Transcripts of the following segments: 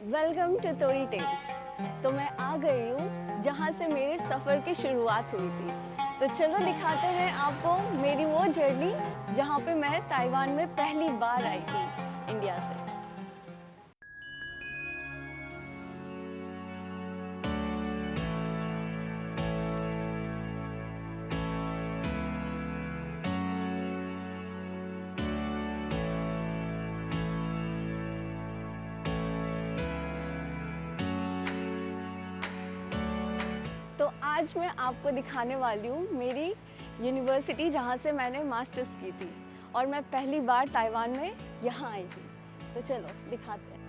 Welcome to Tori tales. तो मैं आ गई हूँ जहाँ से मेरे सफ़र की शुरुआत हुई थी। तो चलो दिखाते हैं आपको मेरी वो जर्नी जहाँ पे मैं ताइवान में पहली बार आई थी इंडिया से। तो आज मैं आपको दिखाने वाली हूँ मेरी यूनिवर्सिटी जहाँ से मैंने मास्टर्स की थी और मैं पहली बार ताइवान में यहाँ आई थी। तो चलो दिखाते हैं।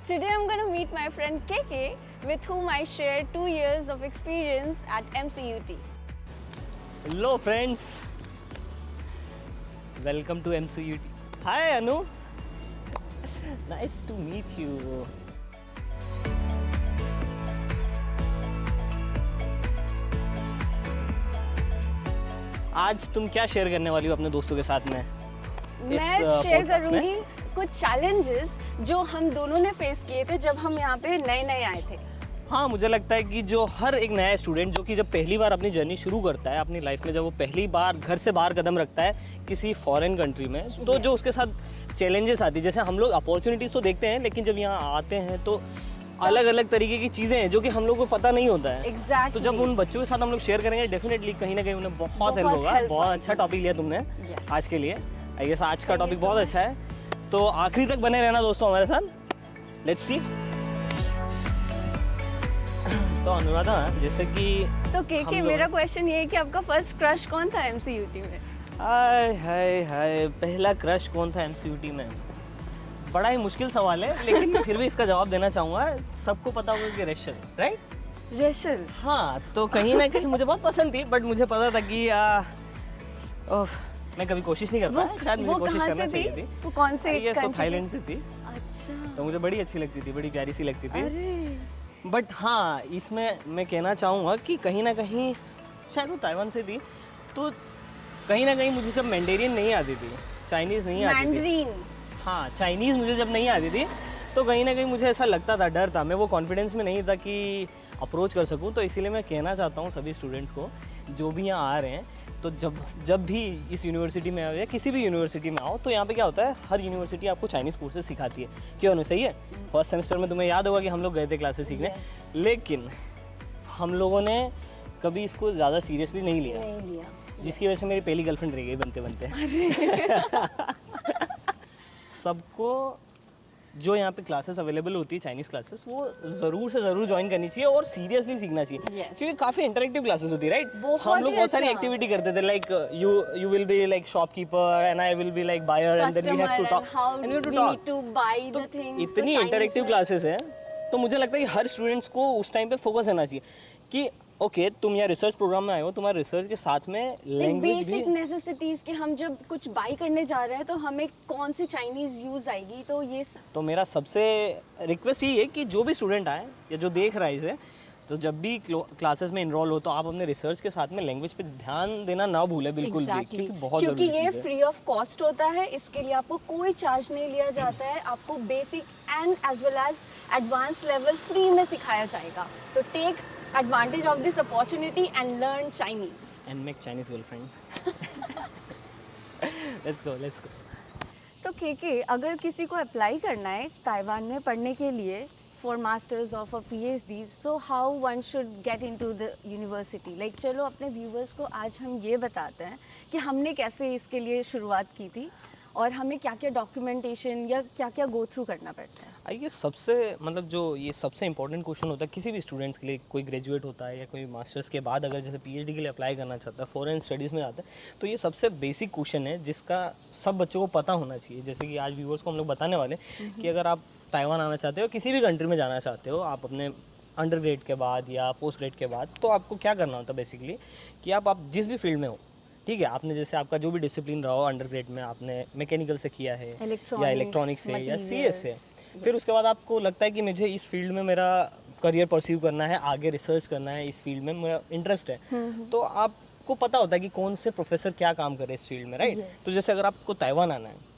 Today I'm going to meet my friend KK, with whom I share 2 years of experience at MCUT. Hello friends, welcome to MCUT. Hi Anu, nice to meet you. आज तुम क्या शेयर करने वाली हो अपने दोस्तों के साथ में? मैं शेयर करूंगी कुछ चैलेंजेस जो हम दोनों ने फेस किए थे जब हम यहाँ पे नए नए आए थे। हाँ, मुझे लगता है कि जो हर एक नया स्टूडेंट जो कि जब पहली बार अपनी जर्नी शुरू करता है अपनी लाइफ में, जब वो पहली बार घर से बाहर कदम रखता है किसी फॉरेन कंट्री में, तो जो उसके साथ चैलेंजेस आती है, जैसे हम लोग अपॉर्चुनिटीज़ तो देखते हैं लेकिन जब यहाँ आते हैं तो अलग अलग तरीके की चीज़ें हैं जो कि हम लोग को पता नहीं होता है। Exactly. तो जब उन बच्चों के साथ हम लोग शेयर करेंगे डेफिनेटली कहीं ना कहीं उन्हें बहुत हेल्प होगा। बहुत अच्छा टॉपिक लिया तुमने आज के लिए। आई गेस आज का टॉपिक बहुत अच्छा है, तो आखिरी तक बने रहना दोस्तों हमारे साथ। Let's see. तो अनुराधा, जैसे कि तो केके मेरा क्वेश्चन ये है कि आपका फर्स्ट क्रश कौन था MCUT में? हाय हाय हाय, पहला क्रश कौन था MCUT में? बड़ा ही मुश्किल सवाल है लेकिन मैं फिर भी इसका जवाब देना चाहूँगा। सबको पता होगा कि रेशल, राइट? रेशल, हाँ, तो कहीं ना कहीं मुझे बहुत पसंद थी, बट मुझे पता था कि मैं कभी कोशिश नहीं कर पाया। शायद मुझे कोशिश करना चाहिए थी। वो कौन से? ये सो थाईलैंड से थी। अच्छा। तो मुझे बड़ी अच्छी लगती थी, बड़ी प्यारी सी लगती थी। अरे बट हाँ, इसमें मैं कहना चाहूँगा कि कहीं ना कहीं शायद वो ताइवान से थी, तो कहीं ना कहीं मुझे जब मैंडेरियन नहीं आती थी, चाइनीज़ नहीं आती थी, मैंड्रीन, हाँ चाइनीज़ मुझे जब नहीं आती थी, तो कहीं ना कहीं मुझे ऐसा लगता था, डर था, मैं वो कॉन्फिडेंस में नहीं था कि अप्रोच कर सकूँ। तो इसीलिए मैं कहना चाहता हूँ सभी स्टूडेंट्स को जो भी यहाँ आ रहे हैं, तो जब भी इस यूनिवर्सिटी में आओ या किसी भी यूनिवर्सिटी में आओ, तो यहाँ पे क्या होता है, हर यूनिवर्सिटी आपको चाइनीज़ कोर्सेज सिखाती है। क्यों नहीं? सही है। फर्स्ट सेमेस्टर में तुम्हें याद होगा कि हम लोग गए थे क्लासेस सीखने, लेकिन हम लोगों ने कभी इसको ज़्यादा सीरियसली नहीं लिया, जिसकी वजह से मेरी पहली गर्लफ्रेंड रह गई बनते बनते। सबको जो यहाँ पे क्लासेस अवेलेबल होती है चाइनीज़ क्लासेस, वो ज़रूर से ज़रूर ज्वाइन करनी चाहिए और सीरियसली सीखना चाहिए। क्योंकि काफ़ी इंटरेक्टिव क्लासेस होती है, राइट? हम लोग बहुत सारी एक्टिविटी करते थे, like you will be like shopkeeper and I will be like buyer and then we have to talk and we have to talk. इतनी इंटरेक्टिव क्लासेस हैं, तो मुझे लगता है कि हर स्टूडेंट्स को उस टाइम पे फोकस रहना चाहिए कि ओके, तुम यहाँ रिसर्च प्रोग्राम में आए हो, तुम्हारे रिसर्च के साथ में लैंग्वेज भी, बेसिक नेसेसिटीज कि हम जब कुछ बाई करने जा रहे हैं तो हमें कौन सी चाइनीज यूज आएगी, तो ये तो मेरा सबसे रिक्वेस्ट यही है कि जो भी स्टूडेंट आए या जो देख रहा है इसे, तो जब भी क्लासेस में इनरोल हो तो आप अपने रिसर्च के साथ में लैंग्वेज पे ध्यान देना ना भूलें बिल्कुल भी, क्योंकि बहुत क्योंकि ये फ्री ऑफ कॉस्ट होता है, इसके लिए आपको कोई चार्ज नहीं लिया जाता है। आपको basic and as well as advance level free में सिखाया जाएगा। तो take advantage of this opportunity and learn Chinese and make Chinese girlfriend. let's go तो केके, अगर किसी को अप्लाई करना है ताइवान में पढ़ने के लिए फॉर मास्टर्स और for PhD, so how one should get into the university? Like चलो अपने व्यूवर्स को आज हम ये बताते हैं कि हमने कैसे इसके लिए शुरुआत की थी और हमें क्या क्या डॉक्यूमेंटेशन या क्या क्या गो थ्रू करना पड़ता है। आई गेस सबसे मतलब जो ये सबसे इंपॉर्टेंट क्वेश्चन होता है किसी भी स्टूडेंट्स के लिए, कोई ग्रेजुएट होता है या कोई मास्टर्स के बाद अगर जैसे PhD के लिए अप्लाई करना चाहता है, फॉरेन स्टडीज़ में जाता है, तो ये सबसे बेसिक क्वेश्चन है जिसका सब बच्चों को पता होना चाहिए। जैसे कि आज व्यूवर्स को हम लोग बताने वाले कि अगर आप ताइवान आना चाहते हो, किसी भी कंट्री में जाना चाहते हो, आप अपने अंडर ग्रेड के बाद या पोस्ट ग्रेड के बाद, तो आपको क्या करना होता है बेसिकली कि आप जिस भी फील्ड में हो, ठीक है, आपने जैसे आपका जो भी डिसिप्लिन रहा हो अंडरग्रेड में, आपने मैकेनिकल से किया है या इलेक्ट्रॉनिक्स से या सीएस से, फिर उसके बाद आपको लगता है कि मुझे इस फील्ड में मेरा करियर परस्यू करना है, आगे रिसर्च करना है, इस फील्ड में मेरा इंटरेस्ट है, तो आपको पता होता है कि कौन से प्रोफेसर क्या काम कर रहे हैं इस फील्ड में, राइट? तो जैसे अगर आपको ताइवान आना है,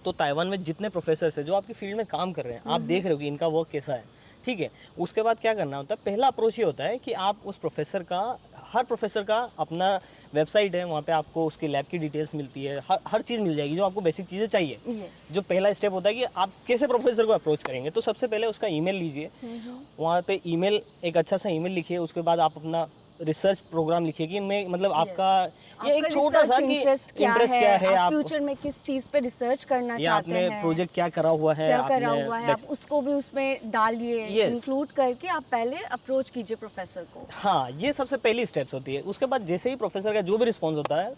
तो ताइवान में जितने प्रोफेसर हैं जो आपकी फील्ड में काम कर रहे हैं, आप देख रहे हो कि इनका वर्क कैसा है, ठीक है। उसके बाद क्या करना होता है, पहला अप्रोच ये होता है कि आप उस प्रोफेसर का, हर प्रोफेसर का अपना वेबसाइट है, वहाँ पे आपको उसकी लैब की डिटेल्स मिलती है, हर चीज़ मिल जाएगी जो आपको बेसिक चीज़ें चाहिए। जो पहला स्टेप होता है कि आप कैसे प्रोफेसर को अप्रोच करेंगे, तो सबसे पहले उसका ईमेल लीजिए, वहाँ पे ईमेल, एक अच्छा सा ईमेल लिखिए, उसके बाद आप अपना रिसर्च प्रोग्राम लिखिए कि मैं मतलब आपका ये एक छोटा सा कि इंटरेस्ट क्या है, आप फ्यूचर में किस चीज पे रिसर्च करना या चाहते हैं, आपने प्रोजेक्ट क्या करा हुआ है, आप उसको भी उसमें डालिए, इंक्लूड करके आप पहले अप्रोच कीजिए प्रोफेसर को। हाँ, ये सबसे पहली स्टेप्स होती है। उसके बाद जैसे ही प्रोफेसर का जो भी रिस्पॉन्स होता है,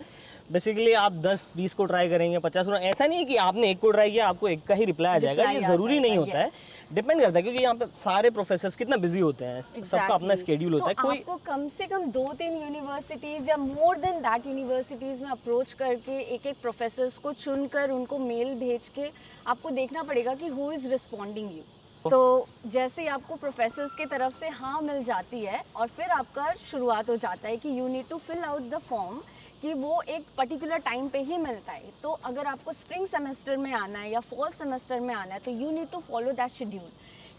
बेसिकली आप 10-20 को ट्राई करेंगे, 50 को, ऐसा नहीं है कि आपने एक को ट्राई किया आपको एक का ही रिप्लाई आ जाएगा, ये ज़रूरी नहीं होता है, डिपेंड करता है, क्योंकि यहाँ पे सारे प्रोफेसर्स कितना बिजी होते हैं, सबका अपना स्केड्यूल होता है। कोई आपको कम से कम 2-3 यूनिवर्सिटीज़ या मोर देन दैट यूनिवर्सिटीज़ में अप्रोच करके एक प्रोफेसर्स को चुनकर उनको मेल भेज के आपको देखना पड़ेगा कि हु इज़ रिस्पॉन्डिंग यू। तो जैसे ही आपको प्रोफेसर्स की तरफ से हाँ मिल जाती है, और फिर आपका शुरुआत हो जाता है कि you need to fill out the form, कि वो एक पर्टिकुलर टाइम पे ही मिलता है। तो अगर आपको स्प्रिंग सेमेस्टर में आना है या फॉल सेमेस्टर में आना है, तो you need to follow that schedule,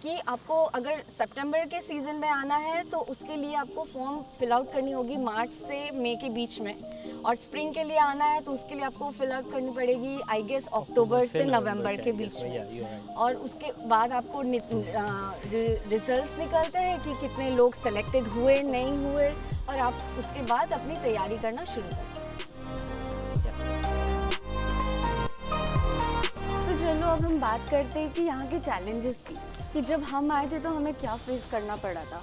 कि आपको अगर सितंबर के सीज़न में आना है तो उसके लिए आपको फॉर्म फिल आउट करनी होगी मार्च से मई के बीच में, और स्प्रिंग के लिए आना है तो उसके लिए आपको फिल आउट करनी पड़ेगी आई गेस अक्टूबर से नवंबर के बीच में। और उसके बाद आपको रिजल्ट्स निकलते हैं कि कितने लोग सेलेक्टेड हुए, नहीं हुए, और आप उसके बाद अपनी तैयारी करना शुरू करें। तो चलो अब हम बात करते हैं कि यहाँ के चैलेंजेस की, कि जब हम आए थे तो हमें क्या फेस करना पड़ा था।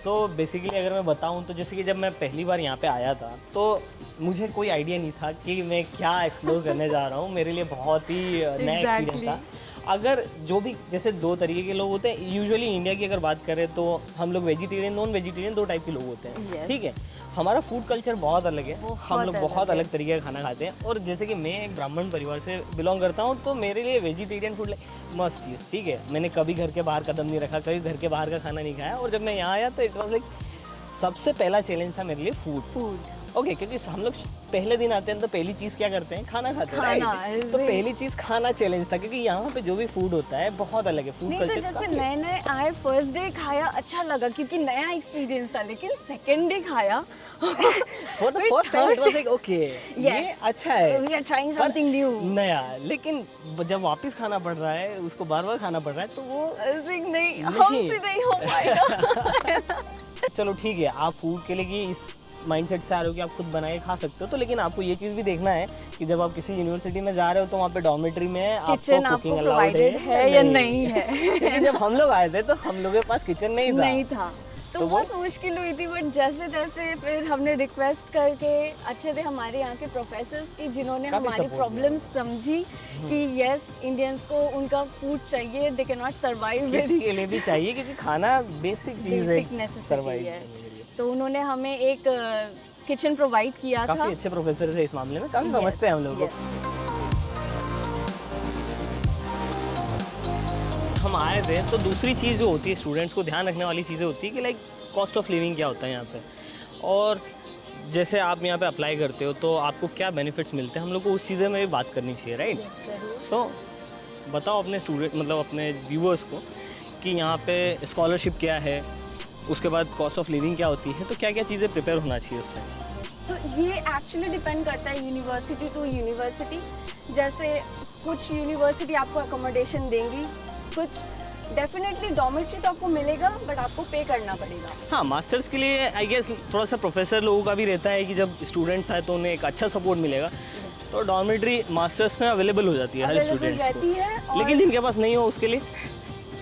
तो बेसिकली अगर मैं बताऊं तो जैसे कि जब मैं पहली बार यहाँ पे आया था तो मुझे कोई आइडिया नहीं था कि मैं क्या एक्सप्लोर करने जा रहा हूँ, मेरे लिए बहुत ही नया एक्सपीरियंस था। अगर जो भी जैसे दो तरीके के लोग होते हैं, यूजुअली इंडिया की अगर बात करें तो हम लोग वेजिटेरियन, नॉन वेजिटेरियन, दो टाइप के लोग होते हैं, ठीक है। हमारा फूड कल्चर बहुत अलग है, हम लोग बहुत अलग तरीके का खाना खाते हैं। और जैसे कि मैं एक ब्राह्मण परिवार से बिलोंग करता हूँ, तो मेरे लिए वेजिटेरियन फूड मस्त चीज़, ठीक है। मैंने कभी घर के बाहर कदम नहीं रखा, कभी घर के बाहर का खाना नहीं खाया, और जब मैं यहाँ आया तो इट वॉज लाइक सबसे पहला चैलेंज था मेरे लिए फूड। ओके, क्योंकि हम लोग पहले दिन आते हैं तो पहली चीज़ क्या करते हैं, खाना खाते हैं, तो पहली चीज़ खाना चैलेंज था, क्योंकि यहाँ पे जो भी फूड होता है बहुत अलग है फूड कल्चर। तो जैसे नए आए, फर्स्ट डे खाया अच्छा लगा क्योंकि नया एक्सपीरियंस था, लेकिन सेकंड डे खाया for the first time it was like okay, ये अच्छा है, we are trying something new, नया। लेकिन जब वापस खाना पड़ रहा है, उसको बार-बार खाना पड़ रहा है, तो वो नहीं हमसे नहीं हो पाएगा। चलो ठीक है, आप फूड के लिए कि इस माइंडसेट से आ रहे हो कि आप खुद बना के खा सकते हो, तो लेकिन आपको ये चीज़ भी देखना है कि जब आप किसी यूनिवर्सिटी में जा रहे हो तो वहाँ पे डॉर्मेट्री में आपको कुकिंग अलाउड है या नहीं है। क्योंकि जब हम लोग आए थे तो हम लोगों के पास किचन नहीं था। तो बहुत मुश्किल हुई थी, बट जैसे तैसे फिर हमने रिक्वेस्ट करके, अच्छे थे हमारे यहाँ के प्रोफेसर्स की जिन्होंने हमारी प्रॉब्लम समझी कि यस इंडियंस को उनका फूड चाहिए, दे कैन नॉट सर्वाइव, किसी के लिए भी चाहिए क्योंकि खाना बेसिक चीज़ है, सर्वाइव है। तो उन्होंने हमें एक किचन प्रोवाइड किया था। काफ़ी अच्छे प्रोफेसर थे इस मामले में, काफ़ी समझते हैं हम लोग को। हम आए थे तो दूसरी चीज़ जो होती है स्टूडेंट्स को ध्यान रखने वाली चीज़ें होती है कि लाइक कॉस्ट ऑफ लिविंग क्या होता है यहाँ पे, और जैसे आप यहाँ पे अप्लाई करते हो तो आपको क्या बेनिफिट्स मिलते हैं, हम लोग को उस चीज़ें में भी बात करनी चाहिए, राइट। सो बताओ अपने स्टूडेंट, मतलब अपने व्यूअर्स को कि यहाँ पे स्कॉलरशिप क्या है, उसके बाद कॉस्ट ऑफ लिविंग क्या होती है, तो क्या क्या चीज़ें प्रिपेयर होना चाहिए उससे। तो ये एक्चुअली डिपेंड करता है यूनिवर्सिटी टू यूनिवर्सिटी। जैसे कुछ यूनिवर्सिटी आपको अकोमोडेशन देंगी, कुछ डेफिनेटली डॉर्मेट्री तो आपको मिलेगा, बट आपको पे करना पड़ेगा। हाँ, मास्टर्स के लिए आई गेस थोड़ा सा प्रोफेसर लोगों का भी रहता है कि जब स्टूडेंट्स आए तो उन्हें एक अच्छा सपोर्ट मिलेगा, तो डॉर्मेट्री मास्टर्स में अवेलेबल हो जाती है हर स्टूडेंट्स को। लेकिन जिनके पास नहीं हो उसके लिए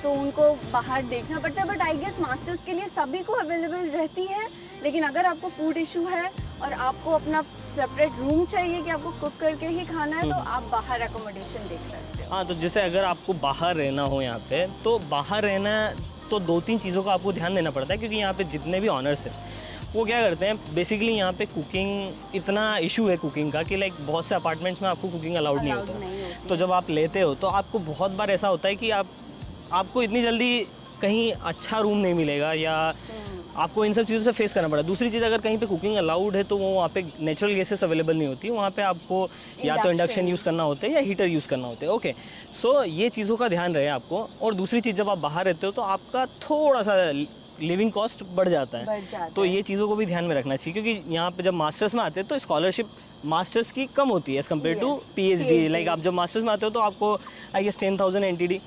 तो उनको बाहर देखना पड़ता है, बट आई गेस मास्टर्स के लिए सभी को अवेलेबल रहती है। लेकिन अगर आपको फूड इशू है और आपको अपना सेपरेट रूम चाहिए कि आपको कुक करके ही खाना है, तो आप बाहर अकोमोडेशन देख सकते हो। हाँ, तो जैसे अगर आपको बाहर रहना हो यहाँ पे, तो बाहर रहना तो 2-3 चीज़ों का आपको ध्यान देना पड़ता है, क्योंकि यहाँ पे जितने भी ऑनर्स हैं वो क्या करते हैं बेसिकली यहाँ पे कुकिंग इतना इशू है कुकिंग का कि लाइक बहुत से अपार्टमेंट्स में आपको कुकिंग अलाउड नहीं होता। तो जब आप लेते हो तो आपको बहुत बार ऐसा होता है कि आपको इतनी जल्दी कहीं अच्छा रूम नहीं मिलेगा या आपको इन सब चीज़ों से फेस करना पड़ा। दूसरी चीज़, अगर कहीं पे कुकिंग अलाउड है तो वो वहाँ पे नेचुरल गैसेस अवेलेबल नहीं होती, वहाँ पे आपको या तो इंडक्शन यूज़ करना होता है या हीटर यूज़ करना होता है। ओके, सो ये चीज़ों का ध्यान रहे आपको। और दूसरी चीज़, जब आप बाहर रहते हो तो आपका थोड़ा सा लिविंग कॉस्ट बढ़ जाता है, तो ये चीज़ों को भी ध्यान में रखना चाहिए, क्योंकि यहाँ पे जब मास्टर्स में आते हैं तो स्कॉलरशिप मास्टर्स की कम होती है as compare to PhD. Like आप जब मास्टर्स में आते हो तो आपको आई गेस 10,000 NTD,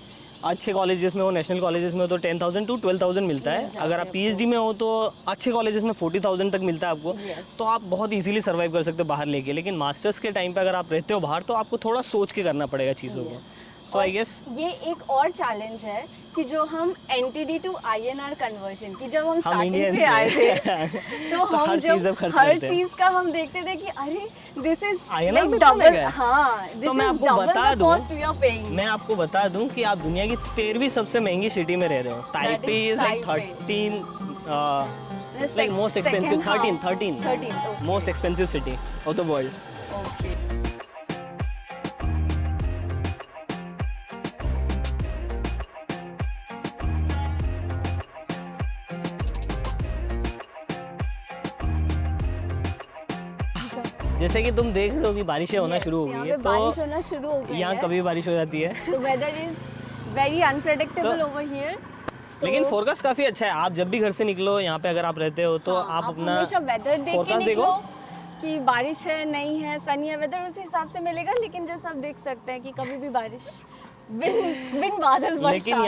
अच्छे कॉलेजेस में हो, नेशनल कॉलेजेस में हो तो 10,000 to 12,000 मिलता है। अगर आप पीएचडी में हो तो अच्छे कॉलेजेस में 40,000 तक मिलता है आपको। तो आप बहुत इजीली सर्वाइव कर सकते हो बाहर लेके। लेकिन मास्टर्स के टाइम पे अगर आप रहते हो बाहर तो आपको थोड़ा सोच के करना पड़ेगा चीज़ों को। सो आई गेस ये एक और चैलेंज है कि जो हम NTD to INR कन्वर्जन की जब हम स्टार्टिंग Indians पे आए थे तो हम हर चीज़ जब अब खर्च हर करते हैं। चीज का हम देखते थे कि अरे दिस इज INR लाइक में इतना डबल। महंगा है। हाँ, तो मैं आपको बता दूं कि आप दुनिया की 13वीं सबसे महंगी सिटी में रह रहे हो। Taipei is like 13 like most expensive 13 most expensive city of the world. जैसे कि तुम देख रहे हो कि बारिशें होना शुरू हो गई है, तो बारिश होना शुरू हो गई यहाँ है। कभी बारिश हो जाती है। तो weather is very unpredictable over here. लेकिन फोरकास्ट काफी अच्छा है। आप जब भी घर से निकलो यहाँ पे, अगर आप रहते हो तो आप अपना हमेशा वेदर देख के फोरकास्ट निकलो देखो कि बारिश है नहीं है, सनी है, वेदर उसी हिसाब से मिलेगा। लेकिन जैसा आप देख सकते हैं कि कभी भी बारिश बिन बादल बरसा। लेकिन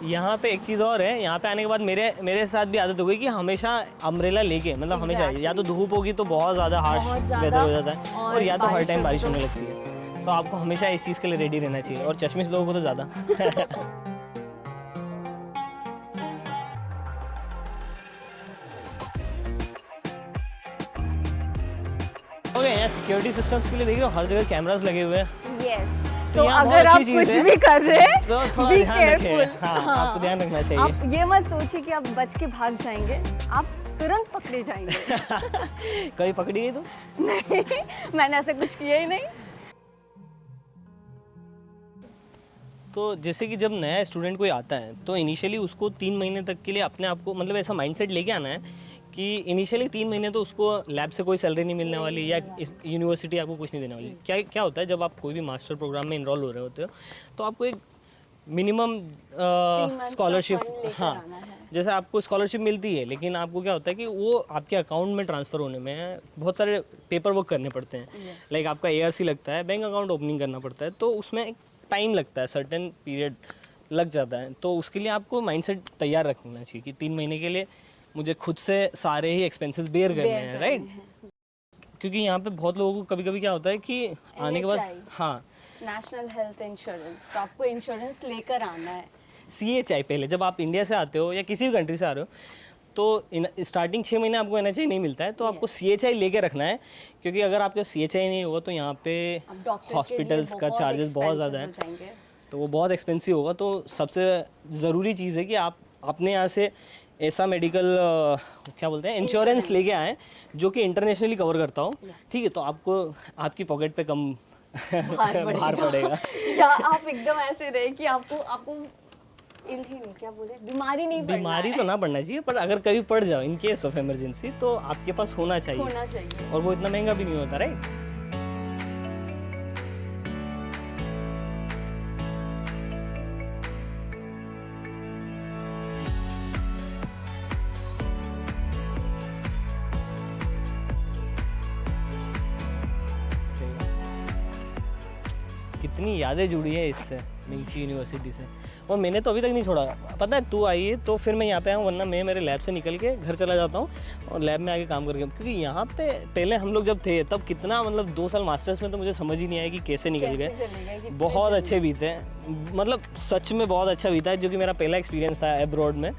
यहाँ पे एक चीज़ और है। यहाँ पे आने के बाद मेरे साथ भी आदत हो गई कि हमेशा अम्ब्रेला लेके, मतलब हमेशा या तो धूप होगी तो बहुत ज़्यादा हार्श वेदर हो जाता है, और या तो हर टाइम बारिश होने लगती है। तो आपको हमेशा इस चीज़ के लिए रेडी रहना चाहिए, और चश्मिश लोगों को तो ज़्यादा। ओके, यहाँ सिक्योरिटी सिस्टम्स के लिए देख रहे हो हर जगह कैमरास लगे हुए हैं। यस, तो तो यहाँ बहुत अगर आप अच्छी कुछ चीज़ है। भी कर रहे हैं तो थोड़ा बी ध्यान रखें। केयरफुल। हाँ, आपको ध्यान रखना चाहिए। आप ये मत सोचिए कि आप बच के भाग जाएंगे, आप तुरंत पकड़े जाएंगे। कभी पकड़ी गई तुम? नहीं, मैंने ऐसा कुछ किया ही नहीं। तो जैसे कि जब नया स्टूडेंट कोई आता है तो इनिशियली उसको 3 महीने तक के लिए अपने आप को, मतलब ऐसा माइंडसेट लेके आना है कि इनिशियली 3 महीने तो उसको लैब से कोई सैलरी नहीं मिलने वाली, या यूनिवर्सिटी आपको कुछ नहीं देने वाली। क्या होता है, जब आप कोई भी मास्टर प्रोग्राम में इनरोल हो रहे होते हो तो आपको एक मिनिमम स्कॉलरशिप, हाँ, जैसे आपको स्कॉलरशिप मिलती है, लेकिन आपको क्या होता है कि वो आपके अकाउंट में ट्रांसफ़र होने में बहुत सारे पेपर वर्क करने पड़ते हैं। लाइक आपका ARC लगता है, बैंक अकाउंट ओपनिंग करना पड़ता है, तो उसमें एक टाइम लगता है, सर्टेन पीरियड लग जाता है। तो उसके लिए आपको माइंडसेट तैयार रखना चाहिए कि 3 महीने के लिए मुझे खुद से सारे ही एक्सपेंसेस बेयर करने हैं, राइट? क्योंकि यहाँ पे बहुत लोगों को कभी कभी क्या होता है कि आने के बाद, हाँ, नेशनल हेल्थ इंश्योरेंस, तो आपको इंश्योरेंस लेकर आना है। CHI पहले जब आप इंडिया से आते हो या किसी भी कंट्री से आ रहे हो तो स्टार्टिंग 6 महीने आपको NHI नहीं मिलता है, तो आपको CHI लेके रखना है। क्योंकि अगर आपका CHI नहीं होगा तो यहाँ पे हॉस्पिटल्स का चार्जेस बहुत ज़्यादा है, तो वो बहुत एक्सपेंसिव होगा। तो सबसे ज़रूरी चीज़ है कि आप अपने यहाँ से ऐसा मेडिकल क्या बोलते हैं, इंश्योरेंस लेके आएँ जो कि इंटरनेशनली कवर करता हो। ठीक है, तो आपको आपकी पॉकेट पे कम भार पड़ेगा। या आप एकदम ऐसे रहे कि आपको क्या बोले, बीमारी तो ना पड़ना चाहिए, पर अगर कभी पड़ जाओ इन केस ऑफ इमरजेंसी तो आपके पास होना चाहिए। और वो इतना महंगा भी नहीं होता, राइट? कितनी यादें जुड़ी है इससे, मिंकी यूनिवर्सिटी से। और मैंने तो अभी तक नहीं छोड़ा। पता है, तू आई है तो फिर मैं यहाँ पे आया हूँ, वरना मैं मेरे लैब से निकल के घर चला जाता हूँ और लैब में आके काम करके। क्योंकि यहाँ पे पहले हम लोग जब थे तब कितना, मतलब 2 साल मास्टर्स में तो मुझे समझ ही नहीं आया कि कैसे निकल गए। बहुत अच्छे बीते, मतलब सच में बहुत अच्छा बीता है, जो कि मेरा पहला एक्सपीरियंस था एब्रॉड में।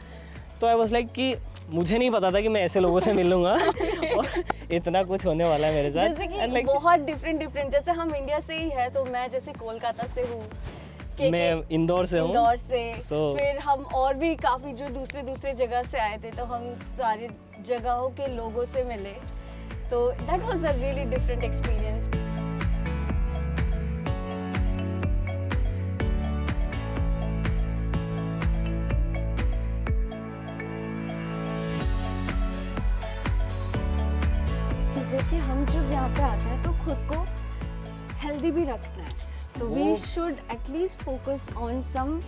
तो आई वाज लाइक कि मुझे नहीं पता था कि मैं ऐसे लोगों से मिलूंगा और इतना कुछ होने वाला है मेरे साथ। जैसे कि बहुत डिफरेंट, जैसे हम इंडिया से ही है, तो मैं जैसे कोलकाता से हूँ, मैं इंदौर से हूँ। इंदौर से So- फिर हम और भी काफ़ी जो दूसरे जगह से आए थे, तो हम सारी जगहों के लोगों से मिले, तो that was a really different experience. देखिए, हम जब यहाँ पे आते हैं तो खुद को हेल्दी भी रखना है, तो we should at least focus on some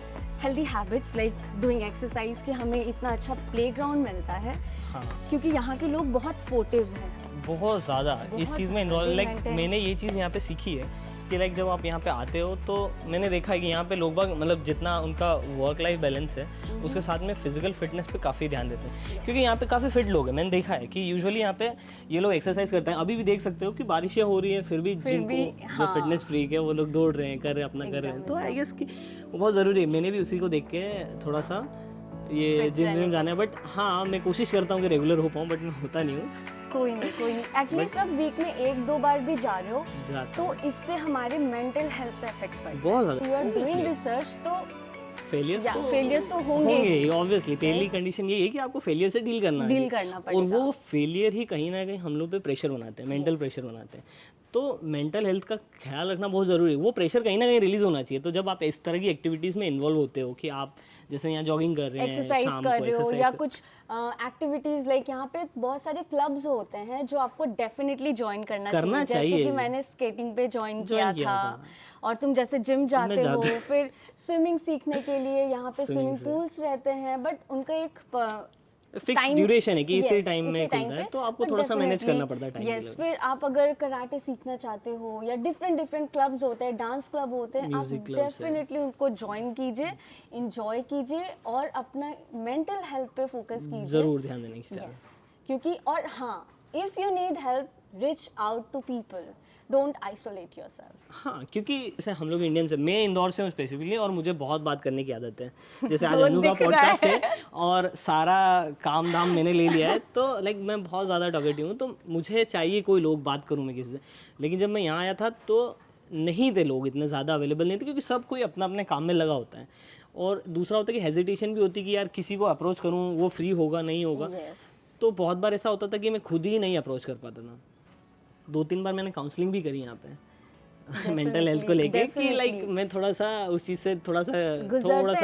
healthy habits like doing exercise, कि हमें इतना अच्छा प्लेग्राउंड मिलता है, हाँ, क्योंकि यहाँ के लोग बहुत स्पोर्टिव हैं। बहुत ज़्यादा इस बहुत चीज़ में इन्वॉल्व, लाइक maintain। मैंने ये चीज़ यहाँ पे सीखी है कि लाइक जब आप यहाँ पे आते हो तो मैंने देखा है कि यहाँ पे लोग बाग मतलब जितना उनका वर्क लाइफ बैलेंस है उसके साथ में फिजिकल फिटनेस पे काफ़ी ध्यान देते हैं, क्योंकि यहाँ पे काफ़ी फिट लोग हैं। मैंने देखा है कि यूजुअली यहाँ पे ये लोग एक्सरसाइज करते हैं। अभी भी देख सकते हो कि बारिशें हो रही है, फिर भी जिनको जो हाँ। फिटनेस फ्रीक है वो लोग दौड़ रहे हैं, कर रहे हैं, अपना कर रहे हैं। तो आई गेस कि वो बहुत ज़रूरी है। मैंने भी उसी को देख के थोड़ा सा ये जिम विम जाना है, बट हाँ मैं कोशिश करता हूँ कि रेगुलर हो पाऊँ, बट मैं होता नहीं हूँ। कोई नहीं, एटलीस्ट आप वीक में 1-2 बार भी जा रहे हो, जाता तो इससे हमारे मेंटल हेल्थ पे इफेक्ट पड़ता है। बहुत ज़्यादा। यू आर डूइंग रिसर्च, तो फेलियर्स तो होंगे ही ऑब्वियसली। पहली कंडीशन ये है कि आपको फेलियर से डील करना है, और पड़ेगा। वो फेलियर ही कहीं ना कहीं हम लोग पे प्रेशर बनाते हैं, मेंटल प्रेशर बनाते हैं। तो मेंटल हेल्थ का ख्याल रखना बहुत ज़रूरी है। वो प्रेशर कहीं ना कहीं रिलीज होना चाहिए। तो जब आप इस तरह की एक्टिविटीज़ में इन्वॉल्व होते हो कि आप जैसे यहाँ जॉगिंग कर रहे हैं, एक्सरसाइज शाम कर को रहे हो, exercise या कुछ एक्टिविटीज लाइक यहाँ पे बहुत सारे क्लब्स होते हैं जो आपको डेफिनेटली ज्वाइन करना चाहिए। जैसे कि मैंने स्केटिंग पे ज्वाइन किया था, और तुम जैसे जिम जाते हो, फिर स्विमिंग सीखने के लिए यहाँ पे स्विमिंग पूल्स रहते हैं, बट उनका एक फिक्स ड्यूरेशन है कि इसी टाइम में खुलता है, तो आपको थोड़ा सा मैनेज करना पड़ता है टाइम के लिए। फिर आप अगर कराटे सीखना चाहते हो, या डिफरेंट क्लब्स होते हैं, डांस क्लब होते हैं, आप डेफिनेटली उनको ज्वाइन कीजिए, इंजॉय कीजिए, और अपना मेंटल हेल्थ पे फोकस कीजिए, जरूर ध्यान देने की चाहिए। क्योंकि और हाँ, if you need help, reach out to people, don't isolate yourself. हाँ, क्योंकि जैसे हम लोग इंडियंस हैं, मैं इंदौर से हूँ स्पेसिफिकली, और मुझे बहुत बात करने की आदत है। जैसे आज अनु का पॉडकास्ट है और सारा काम धाम मैंने ले लिया है, तो लाइक मैं बहुत ज़्यादा टॉकेटिव हूँ, तो मुझे चाहिए कोई लोग बात करूँ मैं किसी से। लेकिन जब मैं यहाँ आया था तो नहीं थे लोग इतने ज़्यादा अवेलेबल नहीं थे, क्योंकि सब कोई अपना अपने काम में लगा होता है। और दूसरा होता है कि हेजिटेशन भी होती है कि यार किसी को अप्रोच करूँ, वो फ्री होगा नहीं होगा। तो बहुत बार ऐसा होता था कि मैं खुद ही नहीं अप्रोच कर पाता था। 2-3 बार मैंने काउंसलिंग भी करी यहाँ पे मेंटल हेल्थ को लेके, कि लाइक मैं थोड़ा सा उस चीज़ से थोड़ा सा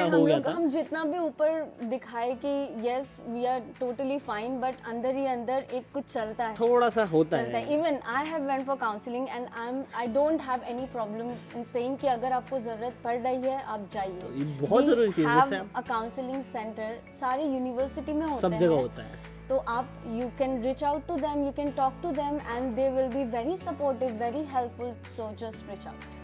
हो गया था। हम जितना भी ऊपर दिखाए कि yes we are totally fine, but अंदर ही अंदर एक कुछ चलता है, थोड़ा सा होता है। Even I have went for counselling and I don't have any problem in saying कि अगर आपको ज़रूरत पड़ रही है आप जाइए। तो ये बहुत ज़रूरी चीज़ है। जैसे अ काउंसलिंग सेंटर सारे यूनिवर्सिटी में होते हैं, सब जगह होता है, तो आप you can reach out to them, you can talk to them, and they will be very supportive, very helpful, so just reach out.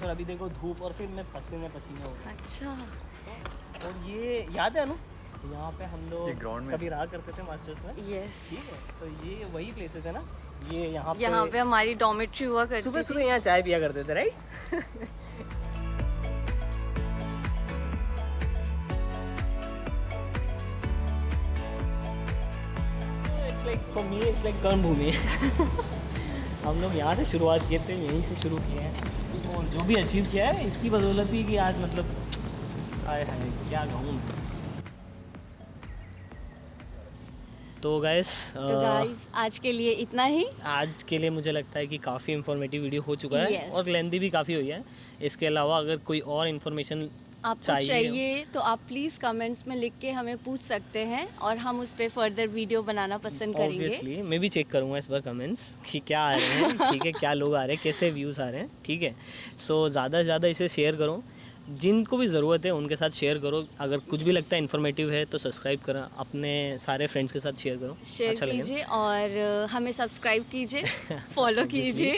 और अभी देखो धूप, और फिर मैं पसीने हो गया। अच्छा, और ये याद है अनु, यहाँ पे हम लोग कभी रहा करते थे मास्टर्स में। यस, ठीक है, तो ये वही प्लेसेस है ना, ये यहाँ पे हमारी डॉर्मेट्री हुआ करती थी। सुबह यहाँ चाय पिया करते थे, right? It's like for me it's like कर्म भूमि। हम लोग यहाँ से शुरुआत किए थे, यहीं से शुरू किए हैं, और जो भी अचीव किया है इसकी बदौलत ही कि आज मतलब आए हाय क्या कहूँ। तो गाइस आज के लिए इतना ही। आज के लिए मुझे लगता है कि काफ़ी इन्फॉर्मेटिव वीडियो हो चुका है, और लेंथी भी काफ़ी हुई है। इसके अलावा अगर कोई और इन्फॉर्मेशन आपको चाहिए तो आप प्लीज़ कमेंट्स में लिख के हमें पूछ सकते हैं, और हम उस पर फर्दर वीडियो बनाना पसंद करेंगे। ऑब्वियसली मैं भी चेक करूँगा इस बार कमेंट्स कि क्या आ रहे हैं, ठीक है, क्या लोग आ रहे हैं, कैसे व्यूज़ आ रहे हैं, ठीक है। सो ज़्यादा से ज़्यादा इसे शेयर करो, जिनको भी ज़रूरत है उनके साथ शेयर करो। अगर कुछ भी लगता है इन्फॉर्मेटिव है तो सब्सक्राइब करा, अपने सारे फ्रेंड्स के साथ शेयर करो, शेयर कीजिए, और हमें सब्सक्राइब कीजिए, फॉलो कीजिए,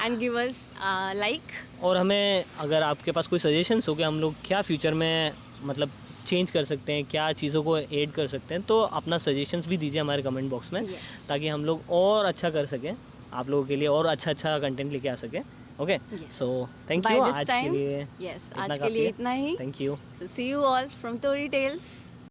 एंड गिव अस लाइक। और हमें अगर आपके पास कोई सजेशंस हो कि हम लोग क्या फ्यूचर में मतलब चेंज कर सकते हैं, क्या चीज़ों को ऐड कर सकते हैं, तो अपना सजेशंस भी दीजिए हमारे कमेंट बॉक्स में, ताकि हम लोग और अच्छा कर सकें आप लोगों के लिए, और अच्छा कंटेंट लेके आ सकें। ओके, सो थैंक यू आज के लिए। आज के लिए इतना ही। Thank you. So see you all from Tori Tales.